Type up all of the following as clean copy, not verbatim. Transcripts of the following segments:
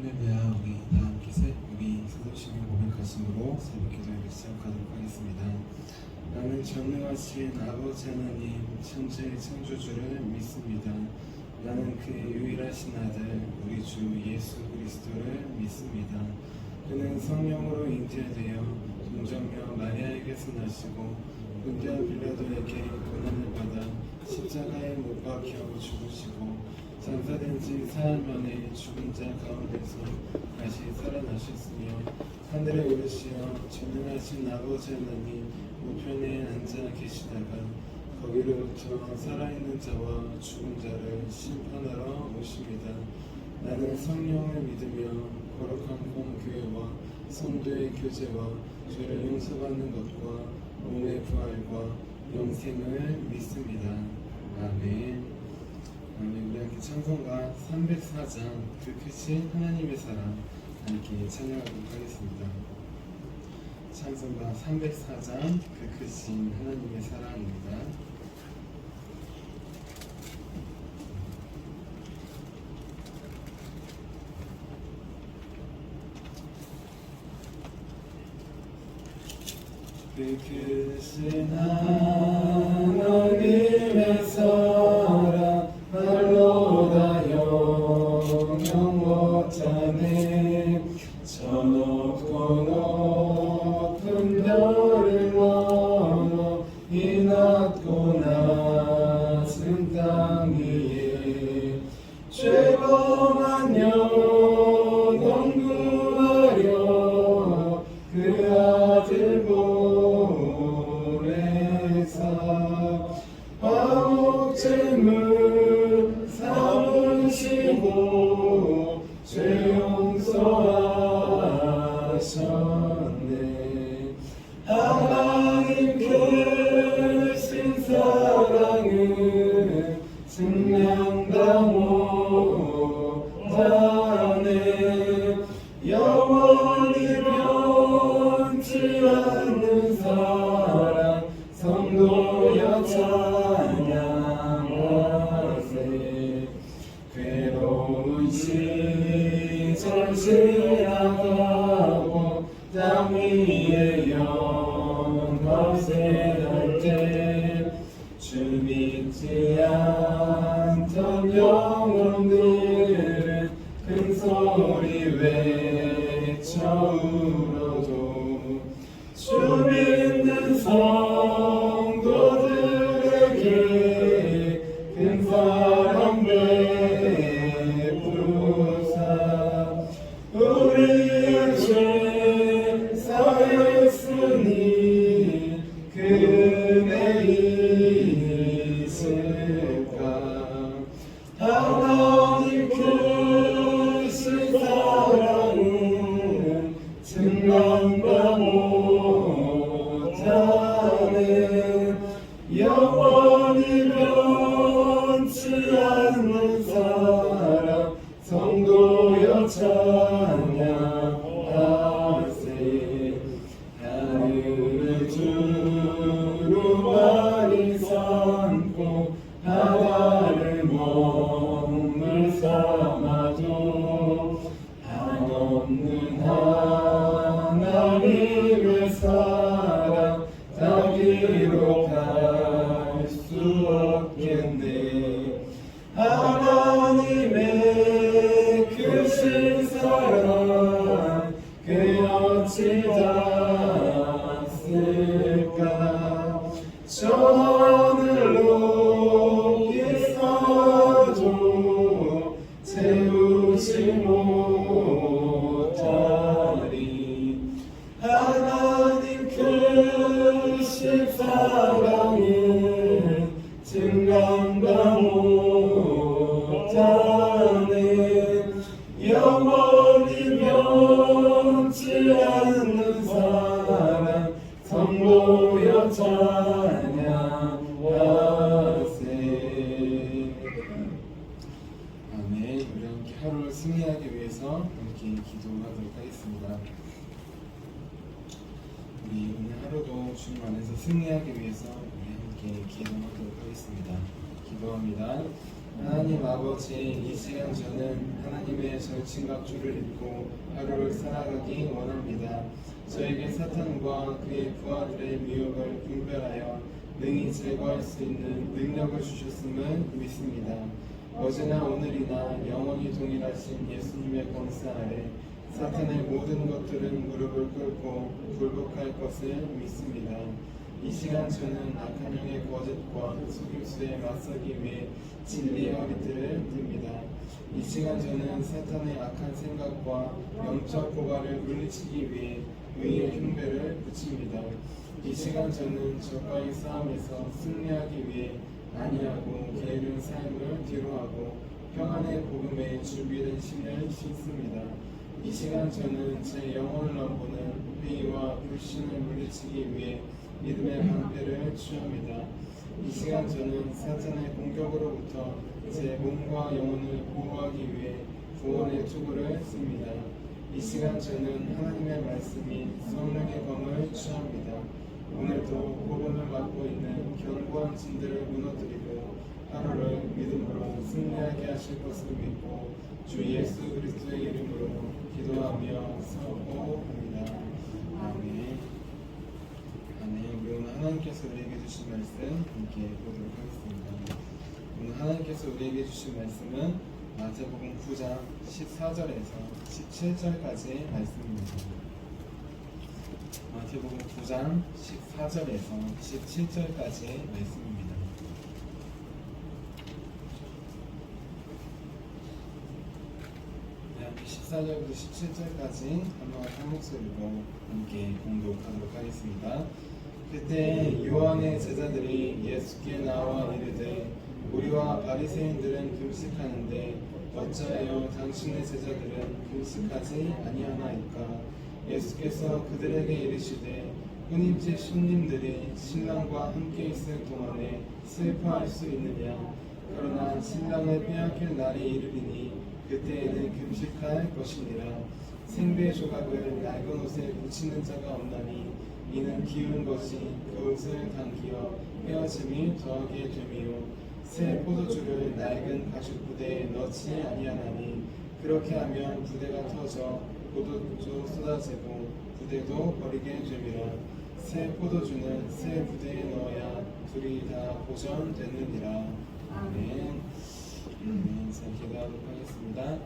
할렐루야. 우리 다 함께 우리 사도신경 고백하심으로 새벽 기도회를 시작하도록 하겠습니다. 나는 전능하신 아버지 하나님 천지의 창조주를 믿습니다. 나는 그의 유일하신 아들 우리 주 예수 그리스도를 믿습니다. 그는 성령으로 잉태되어 동정녀 마리아에게서 나시고 본디오 빌라도에게 고난을 받아 십자가에 못 박혀 죽으시고 장사된 지 사흘 만에 죽은 자 가운데서 다시 살아나셨으며 하늘에 오르시어 전능하신 아버지 하나님 우편에 앉아 계시다가 거기로부터 살아있는 자와 죽은 자를 심판하러 오십니다. 나는 성령을 믿으며 거룩한 공교회와 성도의 교제와 죄를 용서받는 것과 몸의 부활과 영생을 믿습니다. 아멘. 우리 함께 찬송가 304장 그 크신 하나님의 사랑 함께 찬양하도록 하겠습니다. 찬송가 304장 그 크신 하나님의 사랑입니다. 그 크신 하나님의 사랑 말로 다 영영 못하네. 저 높고 높은 별을 넘어 이 낮고 낮은 땅 위에 죄범한 영혼 구하려 그 아들 보내사 화목제물 삼으시고 죄 용서하셨네. 하나님 크신 사랑은 증명다 못하네. 영원히 변치 않는 사랑 성도여 찬양하세. 괴로운 시절 지나가고 땅 위에 영화세할 때 주 믿지 않던 영혼들은 큰 소리 외쳐 울어도 주 믿는 성도들에게 큰 사랑 베푸사 우리의 죄 사였으니 그 은혜 있을까. 하나님 크신 사랑은 증명다 못하네. 영원히 변치 않는 사랑 성도여 찬양하세. 하늘을 두루마리 삼고 바다를 몸을 삼아도 한없는 하나님의 사랑 다 기록할 수 없겠네. 하나님의 크신 사랑 그 어찌 닿았을까. 저 하늘로 있어도 채우지 못하리. 하나님 크신 사랑은 증명다 못하네. 영원히 변치 않는 사랑 성도여 찬양하세. 아멘. 우리 함께 하루를 승리하기 위해서 함께 기도하도록 하겠습니다. 우리 오늘 하루도 주님 안에서 승리하기 위해서 우리 함께 기도하도록 하겠습니다. 기도합니다. 하나님 아버지, 이 시간 저는 하나님의 절친각주를 입고 하루를 살아가기 원합니다. 저에게 사탄과 그의 부하들의 미혹을 분별하여 능히 제거할 수 있는 능력을 주셨음을 믿습니다. 어제나 오늘이나 영원히 동일하신 예수님의 권세 아래 사탄의 모든 것들은 무릎을 꿇고 굴복할 것을 믿습니다. 이 시간 저는 악한 영의 거짓과 속임수에 맞서기 위해 진리의 허리띠를 듭니다. 이 시간 저는 사탄의 악한 생각과 영적 고발을 물리치기 위해 의의 흉배를 붙입니다. 이 시간 저는 적과의 싸움에서 승리하기 위해 안위하고 게으른 삶을 뒤로하고 평안의 복음에 준비된 신을 신습니다. 이 시간 저는 제 영혼을 넘보는 회의와 불신을 물리치기 위해 믿음의 방패를 취합니다. 이 시간 저는 사탄의 공격으로부터 제 몸과 영혼을 보호하기 위해 구원의 투구를 씁니다. 이 시간 저는 하나님의 말씀이 성령의 검을 취합니다. 오늘도 복음을 맡고 있는 견고한 짐들을 무너뜨리고 하루를 믿음으로 승리하게 하실 것을 믿고 주 예수 그리스도의 이름으로 기도하며 사모합니다. 아멘. 아멘. 우리 오늘 하나님께서 우리에게 주신 말씀 함께 보도록 하겠습니다. 오늘 하나님께서 우리에게 주신 말씀은 마태복음 9장 14절에서 17절까지의 말씀입니다. 마태복음 9장 14절에서 17절까지의 말씀입니다. 네, 14절부터 17절까지 한 목소리로 함께 공독하도록 하겠습니다. 그때 요한의 제자들이 예수께 나와 이르되 우리와 바리새인들은 금식하는데 어찌하여 당신의 제자들은 금식하지 아니하나이까? 예수께서 그들에게 이르시되 혼인제 손님들이 신랑과 함께 있을 동안에 슬퍼할 수 있느냐? 그러나 신랑을 빼앗길 날이 이르리니 그때에는 금식할 것이니라. 생배 조각을 낡은 옷에 묻히는 자가 없나니 이는 기운 것이 그 옷을 당기어 헤어짐이 더하게 됨이요 새 포도주를 낡은 가죽 부대에 넣지 아니하나니 그렇게 하면 부대가 터져 포도주 쏟아지고 부대도 버리게 됨이라. 새 포도주는 새 부대에 넣어야 둘이 다 보존되느니라. 아멘. 자, 기도하도록 하겠습니다.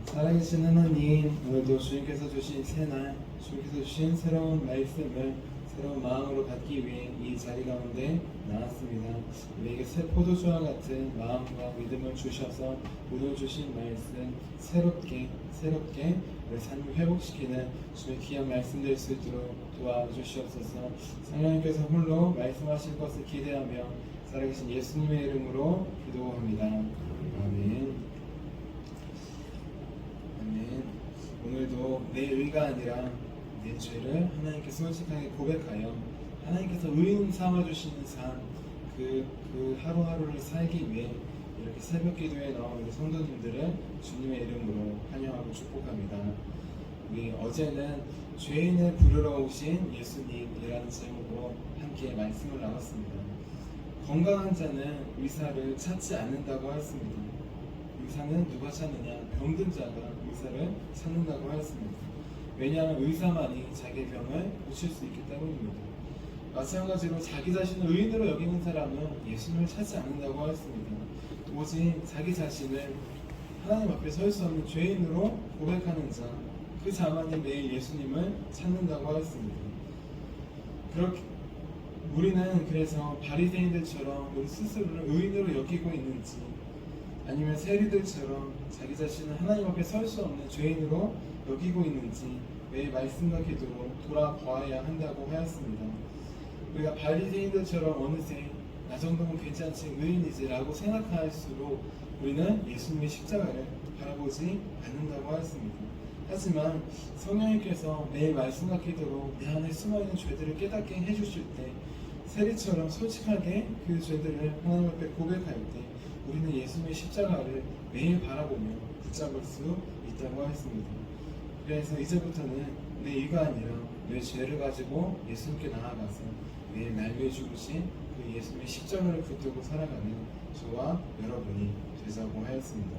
살아계신 하나님, 오늘도 주님께서 주신 새날, 주님께서 주신 새로운 말씀을 새로운 마음으로 받기 위해 이 자리 가운데 나왔습니다. 우리에게 새 포도주와 같은 마음과 믿음을 주셔서 오늘 주신 말씀 새롭게 우리 삶을 회복시키는 주의 귀한 말씀 될 수 있도록 도와주시옵소서. 성령님께서 홀로 말씀하실 것을 기대하며 살아계신 예수님의 이름으로 기도합니다. 아멘. 아멘. 오늘도 내 의가 아니라 내 죄를 하나님께 솔직하게 고백하여 하나님께서 의인 삼아주시는 삶, 그 하루하루를 살기 위해 이렇게 새벽 기도에 나온 우리 성도님들을 주님의 이름으로 환영하고 축복합니다. 우리 어제는 죄인을 부르러 오신 예수님이라는 제목으로 함께 말씀을 나눴습니다. 건강한 자는 의사를 찾지 않는다고 하였습니다. 의사는 누가 찾느냐? 병든 자가 의사를 찾는다고 하였습니다. 왜냐하면 의사만이 자기의 병을 고칠 수 있기 때문입니다. 마찬가지로 자기 자신을 의인으로 여기는 사람은 예수님을 찾지 않는다고 하였습니다. 오직 자기 자신을 하나님 앞에 설 수 없는 죄인으로 고백하는 자, 그 자만이 매일 예수님을 찾는다고 하였습니다. 그렇게 우리는 그래서 바리새인들처럼 우리 스스로를 의인으로 여기고 있는지, 아니면 세리들처럼 자기 자신을 하나님 앞에 설 수 없는 죄인으로 여기고 있는지 매일 말씀과 기도로 돌아보아야 한다고 하였습니다. 우리가 바리새인들처럼 어느새 나 정도면 괜찮지, 의인이지 라고 생각할수록 우리는 예수님의 십자가를 바라보지 않는다고 하였습니다. 하지만 성령님께서 매일 말씀과 기도로 내 안에 숨어있는 죄들을 깨닫게 해주실 때, 세리처럼 솔직하게 그 죄들을 하나님 앞에 고백할 때 우리는 예수님의 십자가를 매일 바라보며 붙잡을 수 있다고 하였습니다. 그래서 이제부터는 내 의가 아니라 내 죄를 가지고 예수님께 나아가서 매일 날 위해 죽으신 그 예수님의 십자가를 붙들고 살아가는 저와 여러분이 되자고 하였습니다.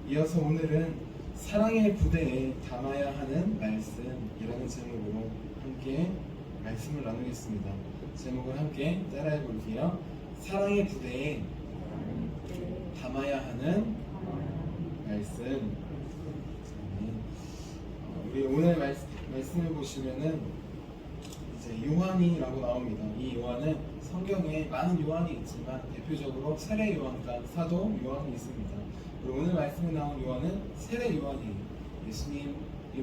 이어서 오늘은 사랑의 부대에 담아야 하는 말씀이라는 제목으로 함께 말씀을 나누겠습니다. 제목을 함께 따라해 볼게요. 사랑의 부대에 담아야 하는 말씀. 우리 오늘 말씀을 보시면은 이제 요한이라고 나옵니다. 이 요한은 성경에 많은 요한이 있지만 대표적으로 세례 요한과 사도 요한이 있습니다. 그리고 오늘 말씀에 나온 요한은 세례 요한이에요. 예수님이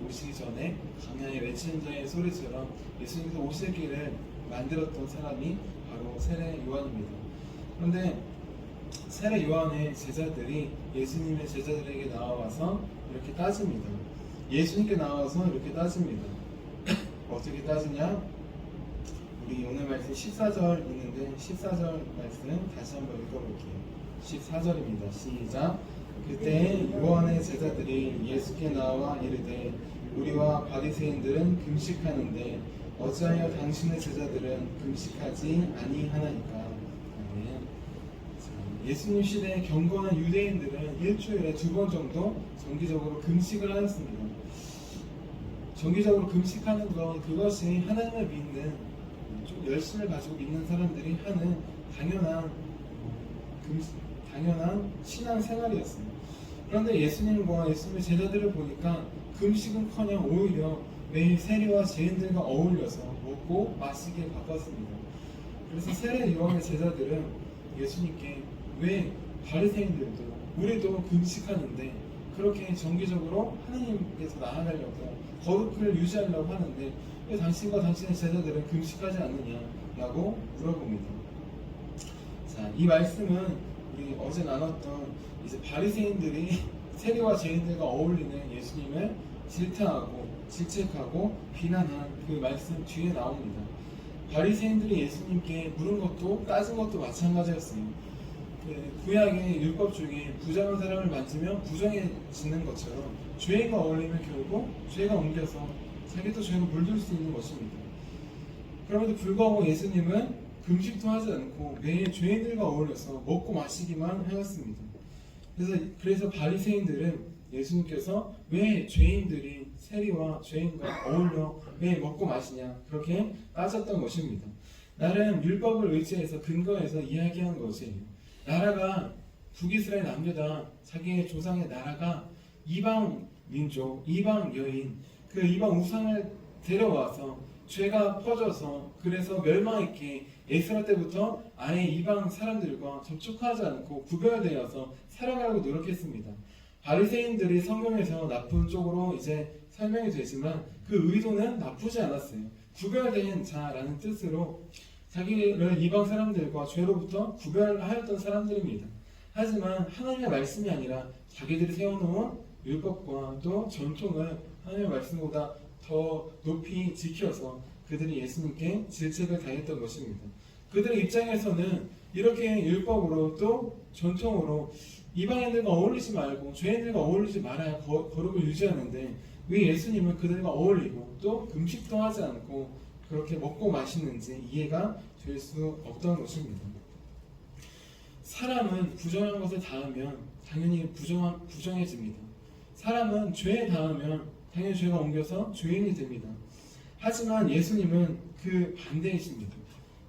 오시기 전에 광야에 외치는 자의 소리처럼 예수님께서 오실 길을 만들었던 사람이 바로 세례 요한입니다. 그런데 세례 요한의 제자들이 예수님의 제자들에게 나와서 이렇게 따집니다. 예수님께 나와서 이렇게 따집니다. 어떻게 따지냐? 우리 오늘 말씀 14절 있는데 14절 말씀 다시 한번 읽어볼게요. 14절입니다. 시작. 그때 요한의 제자들이 예수께 나와 이르되 우리와 바리새인들은 금식하는데 어찌하여 당신의 제자들은 금식하지 아니하나이까. 아멘. 예수님 시대의 경건한 유대인들은 일주일에 2번 정도 정기적으로 금식을 하였습니다. 정기적으로 금식하는 것, 그것이 하나님을 믿는, 좀 열심을 가지고 믿는 사람들이 하는 당연한 신앙 생활이었습니다. 그런데 예수님과 예수님의 제자들을 보니까 금식은커녕 오히려 매일 세리와 죄인들과 어울려서 먹고 마시기에 바빴습니다. 그래서 세례 요한의 제자들은 예수님께 왜 바리새인들도 우리도 금식하는데 그렇게 정기적으로 하나님께서 나아가려고 거룩을 유지하려고 하는데 왜 당신과 당신의 제자들은 금식하지 않느냐라고 물어봅니다. 자, 이 말씀은 우리 어제 나눴던 이제 바리새인들이 세리와 죄인들과 어울리는 예수님을 질타하고 질책하고 비난한 그 말씀 뒤에 나옵니다. 바리새인들이 예수님께 물은 것도 따진 것도 마찬가지였어요. 구약의 율법 중에 부정한 사람을 만지면 부정해지는 것처럼 죄가 어울리면 결국 죄가 옮겨서 자기도 죄로 물들 수 있는 것입니다. 그럼에도 불구하고 예수님은 금식도 하지 않고 매일 죄인들과 어울려서 먹고 마시기만 하였습니다. 그래서 바리새인들은 예수님께서 왜 죄인들이 세리와 죄인과 어울려 왜 먹고 마시냐 그렇게 따졌던 것입니다. 나름 율법을 의지해서 근거해서 이야기한 것이에요. 나라가 북이스라엘 남유다, 자기의 조상의 나라가 이방 민족, 이방 여인, 그 이방 우상을 데려와서 죄가 퍼져서 그래서 멸망했기에 에스라 때부터 아예 이방 사람들과 접촉하지 않고 구별되어서 살아가려고 노력했습니다. 바리새인들이 성경에서 나쁜 쪽으로 이제 설명이 되지만 그 의도는 나쁘지 않았어요. 구별된 자라는 뜻으로 자기를 이방 사람들과 죄로부터 구별하였던 사람들입니다. 하지만 하나님의 말씀이 아니라 자기들이 세워놓은 율법과 또 전통을 하나님의 말씀보다 더 높이 지켜서 그들이 예수님께 질책을 당했던 것입니다. 그들의 입장에서는 이렇게 율법으로 또 전통으로 이방인들과 어울리지 말고 죄인들과 어울리지 말아야 거룩을 유지하는데 왜 예수님은 그들과 어울리고 또 금식도 하지 않고 그렇게 먹고 마시는지 이해가 될 수 없던 것입니다. 사람은 부정한 것을 닿으면 당연히 부정해집니다. 사람은 죄에 닿으면 당연히 죄가 옮겨서 죄인이 됩니다. 하지만 예수님은 그 반대이십니다.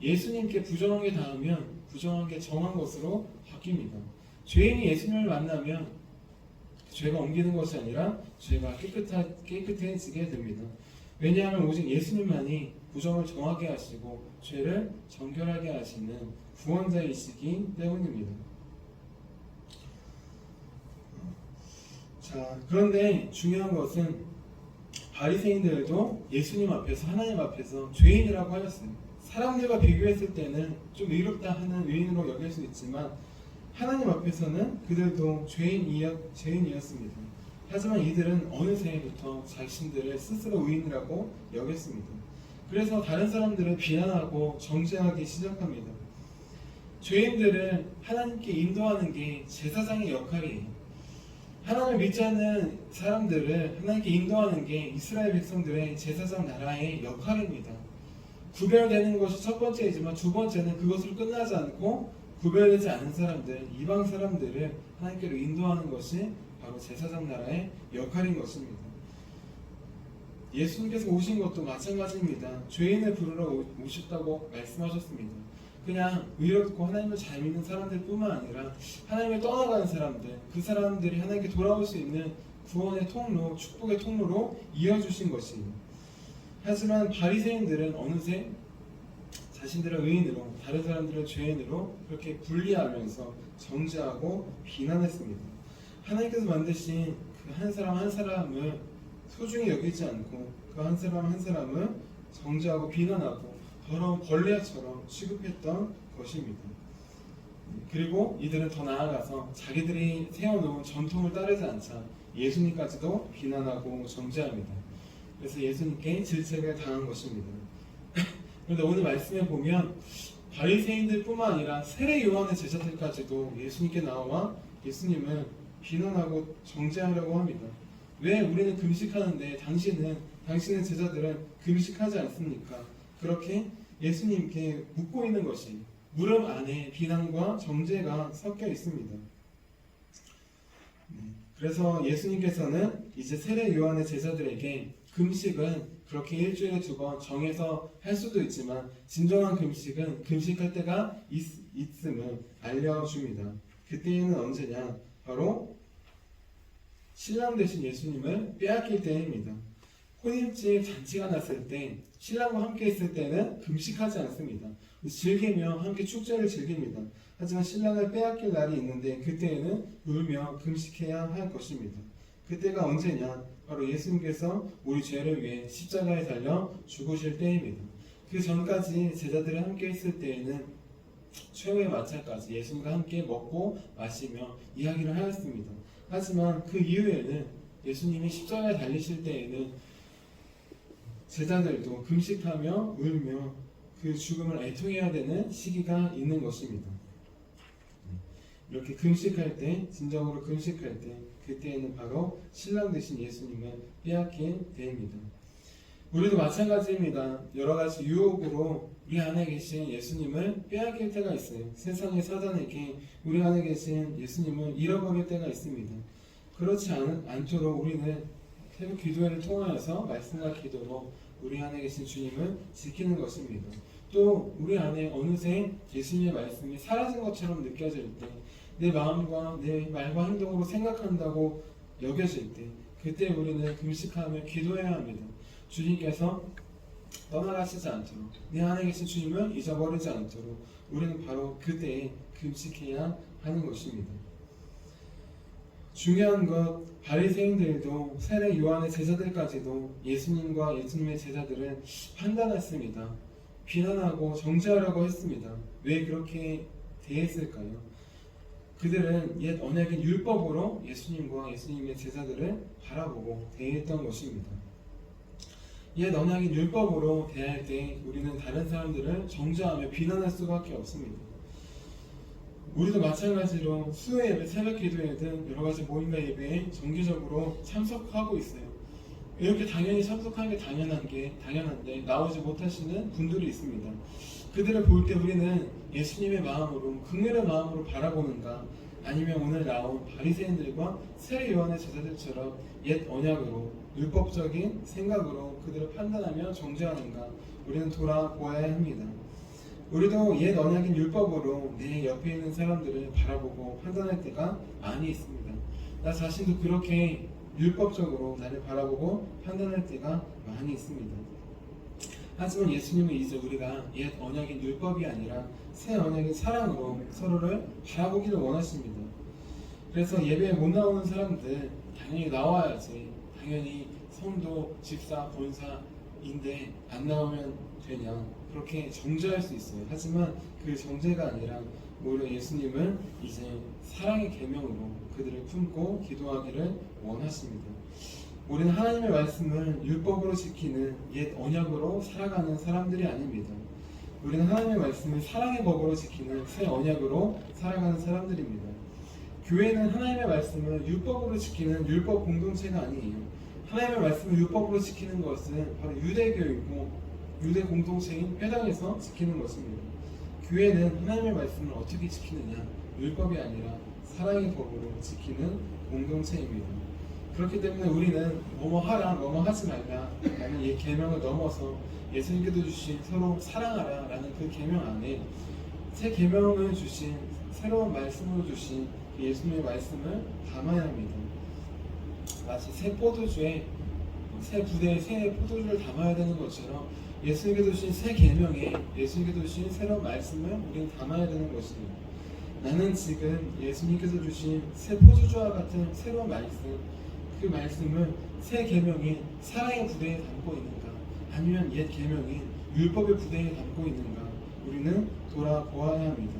예수님께 부정한 게 닿으면 부정한 게 정한 것으로 바뀝니다. 죄인이 예수님을 만나면 죄가 옮기는 것이 아니라 죄가 깨끗해지게 됩니다. 왜냐하면 오직 예수님만이 부정을 정하게 하시고 죄를 정결하게 하시는 구원자이시기 때문입니다. 자, 그런데 중요한 것은 바리새인들도 예수님 앞에서 하나님 앞에서 죄인이라고 하였어요. 사람들과 비교했을 때는 좀 의롭다 하는 의인으로 여길 수 있지만 하나님 앞에서는 그들도 죄인이었습니다. 하지만 이들은 어느새부터 자신들을 스스로 의인이라고 여겼습니다. 그래서 다른 사람들을 비난하고 정죄하기 시작합니다. 죄인들을 하나님께 인도하는 게 제사장의 역할이에요. 하나님을 믿지 않는 사람들을 하나님께 인도하는 게 이스라엘 백성들의 제사장 나라의 역할입니다. 구별되는 것이 첫 번째이지만 두 번째는 그것으로 끝나지 않고 구별되지 않은 사람들, 이방 사람들을 하나님께로 인도하는 것이 바로 제사장 나라의 역할인 것입니다. 예수님께서 오신 것도 마찬가지입니다. 죄인을 부르러 오셨다고 말씀하셨습니다. 그냥 의롭고 하나님을 잘 믿는 사람들 뿐만 아니라 하나님을 떠나가는 사람들, 그 사람들이 하나님께 돌아올 수 있는 구원의 통로, 축복의 통로로 이어주신 것이에요. 하지만 바리새인들은 어느새 자신들을 의인으로, 다른 사람들을 죄인으로 그렇게 분리하면서 정죄하고 비난했습니다. 하나님께서 만드신 그 한 사람 한 사람을 소중히 여기지 않고 그 한 사람 한 사람을 정죄하고 비난하고 더러운 벌레처럼 취급했던 것입니다. 그리고 이들은 더 나아가서 자기들이 세워놓은 전통을 따르지 않자 예수님까지도 비난하고 정죄합니다. 그래서 예수님께 질책을 당한 것입니다. 그런데 오늘 말씀에 보면 바리새인들 뿐만 아니라 세례 요한의 제자들까지도 예수님께 나와 예수님을 비난하고 정죄하려고 합니다. 왜 우리는 금식하는데 당신의 제자들은 금식하지 않습니까? 그렇게 예수님께 묻고 있는 것이 물음 안에 비난과 정죄가 섞여 있습니다. 그래서 예수님께서는 이제 세례 요한의 제자들에게 금식은 그렇게 일주일에 2번 정해서 할 수도 있지만 진정한 금식은 금식할 때가 있음을 알려줍니다. 그때는 언제냐? 바로 신랑 되신 예수님을 빼앗길 때입니다. 혼인집 잔치가 났을 때 신랑과 함께 있을 때는 금식하지 않습니다. 즐기며 함께 축제를 즐깁니다. 하지만 신랑을 빼앗길 날이 있는데 그때에는 울며 금식해야 할 것입니다. 그때가 언제냐? 바로 예수님께서 우리 죄를 위해 십자가에 달려 죽으실 때입니다. 그 전까지 제자들이 함께 있을 때에는 최후의 마차까지 예수님과 함께 먹고 마시며 이야기를 하였습니다. 하지만 그 이후에는 예수님이 십자가에 달리실 때에는 제자들도 금식하며 울며 그 죽음을 애통해야 되는 시기가 있는 것입니다. 이렇게 금식할 때, 진정으로 금식할 때, 그때에는 바로 신랑 되신 예수님을 빼앗긴 때입니다. 우리도 마찬가지입니다. 여러 가지 유혹으로 우리 안에 계신 예수님을 빼앗길 때가 있어요. 세상의 사단에게 우리 안에 계신 예수님을 잃어버릴 때가 있습니다. 그렇지 않도록 우리는 새벽 기도회를 통하여서 말씀과 기도로 우리 안에 계신 주님을 지키는 것입니다. 또 우리 안에 어느새 예수님의 말씀이 사라진 것처럼 느껴질 때, 내 마음과 내 말과 행동으로 생각한다고 여겨질 때, 그때 우리는 금식하며 기도해야 합니다. 주님께서 떠나가시지 않도록, 내 안에 계신 주님을 잊어버리지 않도록 우리는 바로 그때에 금식해야 하는 것입니다. 중요한 것, 바리새인들도 세례 요한의 제자들까지도 예수님과 예수님의 제자들은 판단했습니다. 비난하고 정죄하려고 했습니다. 왜 그렇게 대했을까요? 그들은 옛 언약인 율법으로 예수님과 예수님의 제자들을 바라보고 대했던 것입니다. 옛 언약인 율법으로 대할 때 우리는 다른 사람들을 정죄하며 비난할 수밖에 없습니다. 우리도 마찬가지로 수요 예배, 새벽 기도회 등 여러 가지 모임과 예배에 정기적으로 참석하고 있어요. 이렇게 당연히 참석하는 게 당연한데 나오지 못하시는 분들이 있습니다. 그들을 볼 때 우리는 예수님의 마음으로, 긍휼의 마음으로 바라보는가, 아니면 오늘 나온 바리새인들과 세례 요한의 제자들처럼 옛 언약으로, 율법적인 생각으로 그들을 판단하며 정죄하는가, 우리는 돌아보아야 합니다. 우리도 옛 언약인 율법으로 내 옆에 있는 사람들을 바라보고 판단할 때가 많이 있습니다. 나 자신도 그렇게 율법적으로 나를 바라보고 판단할 때가 많이 있습니다. 하지만 예수님은 이제 우리가 옛 언약인 율법이 아니라 새 언약인 사랑으로 서로를 바라보기를 원하십니다. 그래서 예배에 못 나오는 사람들 당연히 나와야지, 당연히 성도, 집사, 권사인데 안 나오면 되냐, 그렇게 정죄할 수 있어요. 하지만 그 정죄가 아니라 오히려 예수님은 이제 사랑의 계명으로 그들을 품고 기도하기를 원하십니다. 우리는 하나님의 말씀을 율법으로 지키는 옛 언약으로 살아가는 사람들이 아닙니다. 우리는 하나님의 말씀을 사랑의 법으로 지키는 새 언약으로 살아가는 사람들입니다. 교회는 하나님의 말씀을 율법으로 지키는 율법 공동체가 아니에요. 하나님의 말씀을 율법으로 지키는 것은 바로 유대교이고 유대 공동체인 회당에서 지키는 것입니다. 교회는 하나님의 말씀을 어떻게 지키느냐, 율법이 아니라 사랑의 법으로 지키는 공동체입니다. 그렇기 때문에 우리는 뭐뭐 하라, 뭐뭐 하지 말라 라는 이 계명을 넘어서 예수님께서 주신 서로 사랑하라 라는 그 계명 안에 새 계명을 주신 새로운 말씀으로 주신 예수님의 말씀을 담아야 합니다. 마치 새 포도주에 새 부대에 새 포도주를 담아야 되는 것처럼 예수님께서 주신 새 계명에 예수님께서 주신 새로운 말씀을 우리는 담아야 되는 것입니다. 나는 지금 예수님께서 주신 새 포도주와 같은 새로운 말씀, 그 말씀을 새 계명인 사랑의 부대에 담고 있는가, 아니면 옛 계명인 율법의 부대에 담고 있는가, 우리는 돌아보아야 합니다.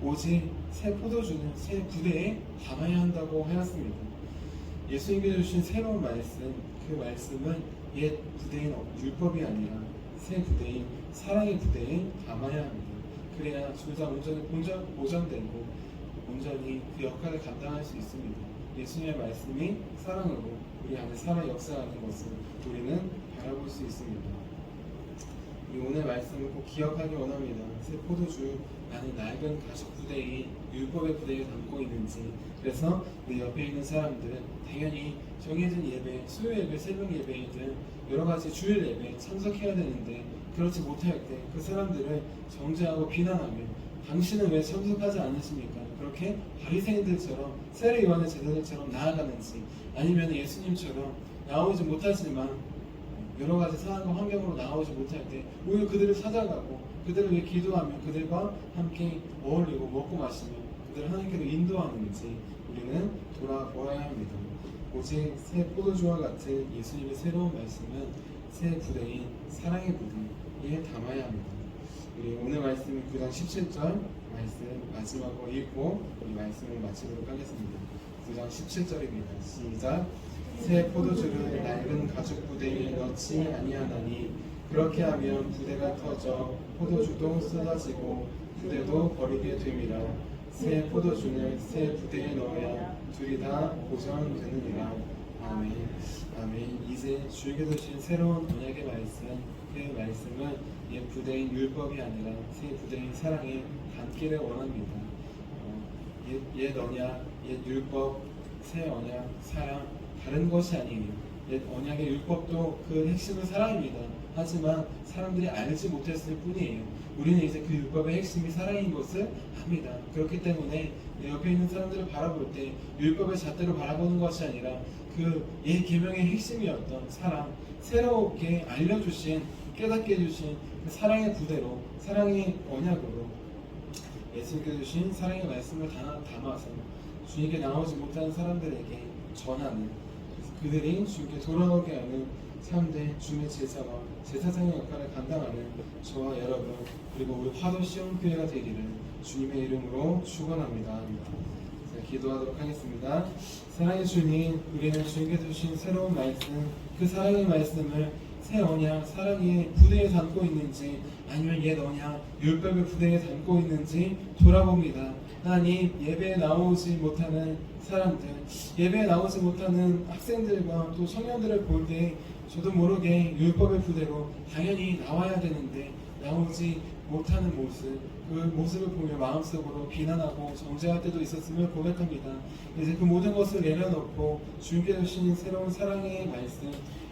오직 새 포도주는 새 부대에 담아야 한다고 하였습니다. 예수님께서 주신 새로운 말씀, 그 말씀은 옛 부대인 율법이 아니라 새 부대인 사랑의 부대에 담아야 합니다. 그래야 둘 다 보존되고 온전히 그 역할을 감당할 수 있습니다. 예수님의 말씀이 사랑으로 우리 안에 살아 역사하는 것을 우리는 바라볼 수 있습니다. 우리 오늘 말씀을 꼭 기억하기 원합니다. 새 포도주 나는 낡은 가죽 부대인 율법의 부대에 담고 있는지. 그래서 내 옆에 있는 사람들은 당연히 정해진 예배, 수요 예배, 새벽 예배이든 여러 가지 주일 예배에 참석해야 되는데 그렇지 못할 때 그 사람들을 정죄하고 비난하며 당신은 왜 참석하지 않으십니까? 그렇게 바리새인들처럼 세례 요한의 제자들처럼 나아가는지, 아니면 예수님처럼 나오지 못하지만 여러 가지 상황과 환경으로 나오지 못할 때 오히려 그들을 찾아가고 그들을 위해 기도하며 그들과 함께 어울리고 먹고 마시며 그들을 하나님께로 인도하는지 우리는 돌아보아야 합니다. 오직 새 포도주와 같은 예수님의 새로운 말씀은 새 부대인 사랑의 부대에 담아야 합니다. 우리 오늘 말씀은 9장 17절 말씀 마지막으로 읽고 우리 말씀을 마치도록 하겠습니다. 9장 17절입니다. 시작. 새 포도주를 낡은 가죽 부대에 넣지 아니하나니 그렇게 하면 부대가 터져 포도주도 쏟아지고 부대도 버리게 됨이라. 새 포도주는 새 부대에 넣어야 둘이 다 보존되느니라. 아멘. 아멘. 이제 주님께서 주신 새로운 언약의 말씀, 그 말씀은 옛 부대인 율법이 아니라 새 부대인 사랑에 담기를 원합니다. 옛 언약, 옛 율법, 새 언약, 사랑 다른 것이 아니에요. 옛 언약의 율법도 그 핵심은 사랑입니다. 하지만 사람들이 알지 못했을 뿐이에요. 우리는 이제 그 율법의 핵심이 사랑인 것을 압니다. 그렇기 때문에 내 옆에 있는 사람들을 바라볼 때 율법의 잣대로 바라보는 것이 아니라 그 옛 계명의 핵심이었던 사랑, 새롭게 알려주신, 깨닫게 해주신 그 사랑의 부대로, 사랑의 언약으로 예수님께서 주신 사랑의 말씀을 담아서 주님께 나오지 못하는 사람들에게 전하는, 그들이 주님께 돌아오게 하는 참된 주님의 제사와 제사장의 역할을 감당하는 저와 여러분, 그리고 우리 화도 시온교회가 되기를 주님의 이름으로 축원합니다. 자, 기도하도록 하겠습니다. 사랑의 주님, 우리는 주님께서 주신 새로운 말씀, 그 사랑의 말씀을 새 언약, 사랑의 부대에 담고 있는지 아니면 옛 언약, 율법의 부대에 담고 있는지 돌아봅니다. 하나님, 예배에 나오지 못하는 사람들, 예배에 나오지 못하는 학생들과 또 청년들을 볼 때 저도 모르게 율법의 부대로 당연히 나와야 되는데 나오지 못하는 모습, 그 모습을 보며 마음속으로 비난하고 정죄할 때도 있었음을 고백합니다. 이제 그 모든 것을 내려놓고 주님께서 주신 새로운 사랑의 말씀,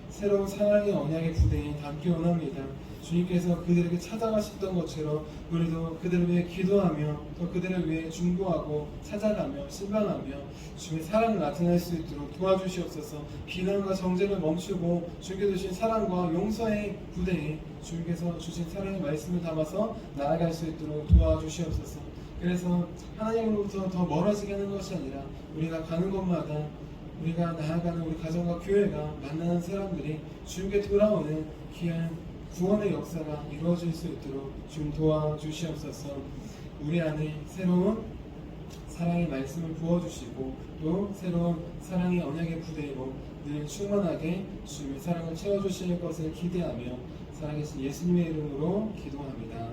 새로운 사랑의 언약의 부대에 담기 원합니다. 주님께서 그들에게 찾아가셨던 것처럼 우리도 그들을 위해 기도하며 또 그들을 위해 중보하고 찾아가며 신방하며 주의 사랑을 나타낼 수 있도록 도와주시옵소서. 비난과 정죄를 멈추고 주님께서 주신 사랑과 용서의 부대에 주님께서 주신 사랑의 말씀을 담아서 나아갈 수 있도록 도와주시옵소서. 그래서 하나님으로부터 더 멀어지게 하는 것이 아니라 우리가 가는 곳마다 우리가 나아가는 우리 가정과 교회가 만나는 사람들이 주님께 돌아오는 귀한 구원의 역사가 이루어질 수 있도록 좀 도와주시옵소서. 우리 안에 새로운 사랑의 말씀을 부어주시고 또 새로운 사랑의 언약의 부대로 늘 충만하게 주님의 사랑을 채워주실 것을 기대하며 살아계신 예수님의 이름으로 기도합니다.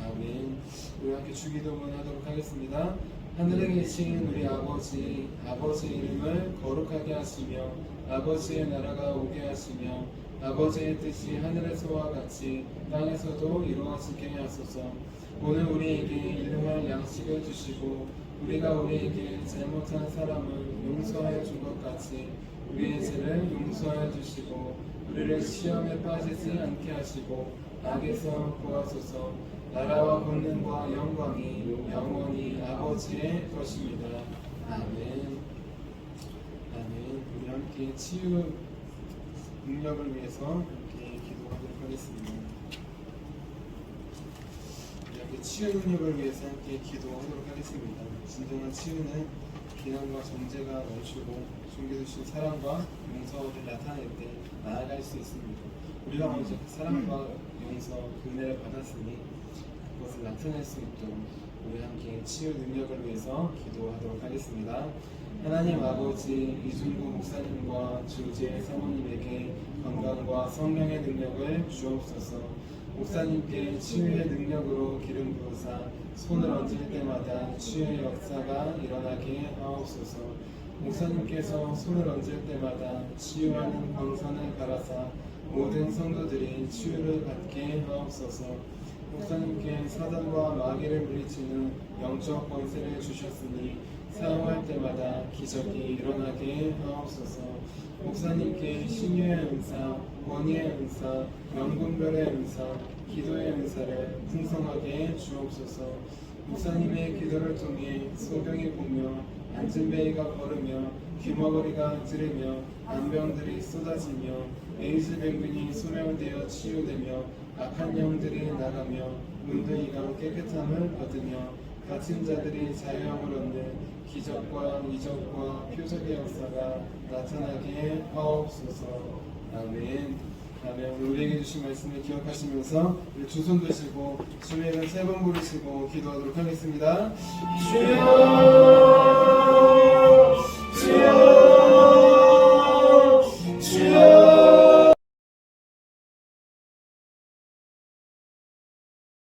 아멘. 우리 함께 주기도문 하도록 하겠습니다. 하늘에 계신 우리 아버지, 아버지의 이름을 거룩하게 하시며 아버지의 나라가 오게 하시며 아버지의 뜻이 하늘에서와 같이 땅에서도 이루어지게 하소서. 오늘 우리에게 일용할 양식을 주시고 우리가 우리에게 잘못한 사람을 용서하여 준 것 같이 우리의 죄를 용서하여 주시고 우리를 시험에 빠지지 않게 하시고 악에서 구하소서. 나라와 권능과 영광이 영원히 아버지의 것입니다. 아멘. 아멘. 우리 함께 치유 능력을 위해서 함께 기도하도록 하겠습니다. 우리 함께 치유 능력을 위해서 함께 기도하도록 하겠습니다. 진정한 치유는 비난과 정죄가 멈추고 주님께서 주신 사랑과 용서를 나타낼 때 나아갈 수 있습니다. 우리가 먼저 그 사랑과 용서, 그 은혜를 받았으니 그것을 나타낼 수 있도록 우리 함께 치유 능력을 위해서 기도하도록 하겠습니다. 하나님 아버지, 이준구 목사님과 주제 사모님에게 건강과 성령의 능력을 주옵소서. 목사님께 치유의 능력으로 기름 부으사 손을 얹을 때마다 치유의 역사가 일어나게 하옵소서. 목사님께서 손을 얹을 때마다 치유하는 광선을 갈아사 모든 성도들이 치유를 받게 하옵소서. 목사님께 사단과 마귀를 물리치는 영적 권세를 주셨으니 사용할 때마다 기적이 일어나게 하옵소서. 목사님께 신유의 은사, 권위의 은사, 명분별의 은사, 기도의 은사를 풍성하게 주옵소서. 목사님의 기도를 통해 소경이 보며 앉은 베이가 걸으며 귀머거리가 들으며 안병들이 쏟아지며 에이즈 병균이 소멸되어 치유되며 악한 영들이 나가며 문둥이가 깨끗함을 얻으며 갇힌 자들이 자유함을 얻는 기적과 이적과 표적의 역사가 나타나게 하옵소서. 아멘. 아멘. 오늘 우리에게 주신 말씀을 기억하시면서 우리 두 손 드시고 주의 이름 세 번 부르시고 기도하도록 하겠습니다. 주여